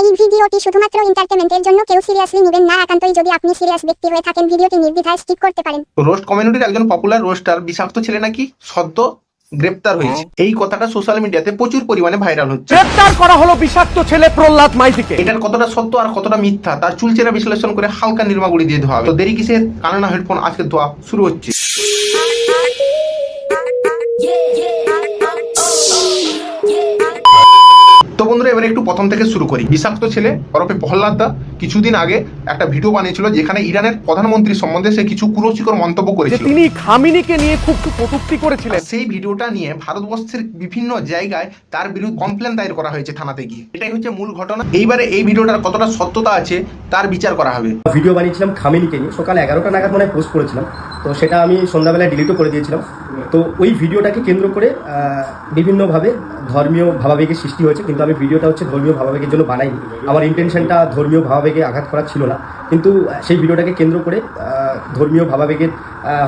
এই ভিডিওটি শুধুমাত্র এন্টারটেইনমেন্টের জন্য, কেউ সিরিয়াসলি নেবেন না। একান্তই যদি আপনি সিরিয়াস ব্যক্তি হয়ে থাকেন, ভিডিওটি নির্দ্বিধায় স্কিপ করতে পারেন। রোস্ট কমিউনিটির একজন পপুলার রোস্টার বিষাক্ত ছেলে নাকি সদ্য গ্রেপ্তার হয়েছে। এই কথাটা সোশ্যাল মিডিয়াতে প্রচুর পরিমাণে ভাইরাল হচ্ছে। গ্রেপ্তার করা হলো বিষাক্ত ছেলে প্রহ্লাদ মাইতিকে। এটার কতটা সত্য আর কতটা মিথ্যা তার চুলচেরা বিশ্লেষণ করে হালকা নির্মাগুড়ি দিয়ে ধোয়া হবে। তো দেরি কিসের, কানে না হেডফোন, আজকে ধোয়া শুরু হচ্ছে। তো বন্ধুরা, এবারে একটু প্রথম থেকে শুরু করি। বিষাক্ত ছেলে ওরফে প্রহ্লাদ দা কিছুদিন আগে একটা ভিডিও বানিয়েছিল যেখানে ইরানের প্রধানমন্ত্রী সম্বন্ধে সে কিছু কুরুচিকর মন্তব্য যে করেছিল। তিনি খামিনিকে নিয়ে খুব কটূক্তি করেছিলেন। সেই ভিডিওটা নিয়ে ভারতবর্ষের বিভিন্ন জায়গায় তার বিরুদ্ধে কমপ্লেন দায়ের করা হয়েছে থানাতে গিয়ে। এটাই হচ্ছে মূল ঘটনা। এইবারে এই ভিডিওটার কতটা সত্যতা আছে তার বিচার করা হবে। ভিডিও বানিয়েছিলাম খামেনিকে নিয়ে, সকাল 11টা নাগাদ মনে হয় পোস্ট করেছিলাম, তো সেটা আমি সন্ধ্যাবেলায় ডিলিটও করে দিয়েছিলাম। তো ওই ভিডিওটাকে কেন্দ্র করে বিভিন্নভাবে ধর্মীয় ভাবাবেগের সৃষ্টি হয়েছে, কিন্তু আমি ভিডিওটা হচ্ছে ধর্মীয় ভাবাবেগের জন্য বানাইনি। আমার ইন্টেনশনটা ধর্মীয় ভাবাবেগে আঘাত করা ছিল না, কিন্তু সেই ভিডিওটাকে কেন্দ্র করে ধর্মীয় ভাবাবেগের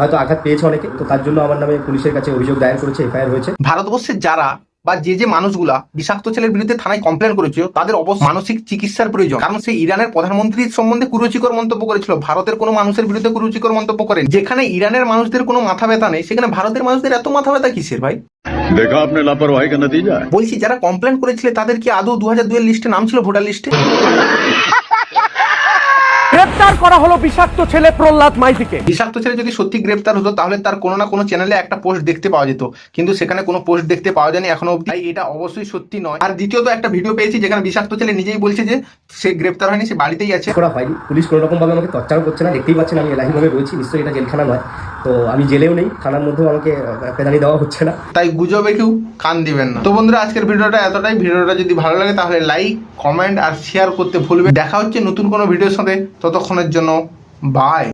হয়তো আঘাত পেয়েছে অনেকে, তো তার জন্য আমার নামে পুলিশের কাছে অভিযোগ দায়ের করেছে, এফআইআর হয়েছে। ভারতবর্ষের যারা বা যে মানুষগুলা বিষাক্ত ছেলের বিরুদ্ধে থানায় কমপ্লেন করেছিল তাদের অবশ্যই মানসিক চিকিৎসার প্রয়োজন। কারণ সে ইরানের প্রধানমন্ত্রীর সম্বন্ধে কুরুচিকর মন্তব্য করেছিল, ভারতের কোনো মানুষের বিরুদ্ধে কুরুচিকর মন্তব্য করেন। যেখানে ইরানের মানুষদের কোনো মাথা ব্যথা নেই, সেখানে ভারতের মানুষদের এত মাথা ব্যথা কিসের ভাই? देखा आपने लापरवाही का नतीजा है। বলছি, যারা কমপ্লেন করেছিল তাদের কি আদৌ 2002 এর লিস্টে নাম ছিল, ভোটার লিস্টে? গ্রেপ্তার করা হলো বিষাক্ত ছেলে প্রহ্লাদ মাইতিকে। বিষাক্ত ছেলে যদি সত্যি গ্রেপ্তার হতো তাহলে তার কোনো না কোনো চ্যানেলে একটা পোস্ট দেখতে পাওয়া যেত, কিন্তু সেখানে কোনো পোস্ট দেখতে পাওয়া যায়নি এখনো অবধি। তাই এটা অবশ্যই সত্যি নয়। আর দ্বিতীয়ত একটা ভিডিও পেয়েছি যেখানে বিষাক্ত ছেলে নিজেই বলছে যে সে গ্রেপ্তার হয়নি, সে বাড়িতেই আছে। করা হয়নি, পুলিশ কোনো রকমভাবে আমাকে টর্চারও করছে না, দেখতেই পাচ্ছেন আমি লাইনভাবে রয়েছি, নিশ্চয়ই এটা জেলখানা নয়। তো আমি জেলেও নেই, থানার মধ্যেও আমাকে পেদানি দেওয়া হচ্ছে না। তাই গুজবে কেউ কান দিবেন না। তো বন্ধুরা, আজকের ভিডিওটা এতটাই। ভিডিওটা যদি ভালো লাগে তাহলে লাইক, কমেন্ট আর শেয়ার করতে ভুলবেন। দেখা হচ্ছে নতুন কোনো ভিডিওর সাথে, ততক্ষণের জন্য বাই।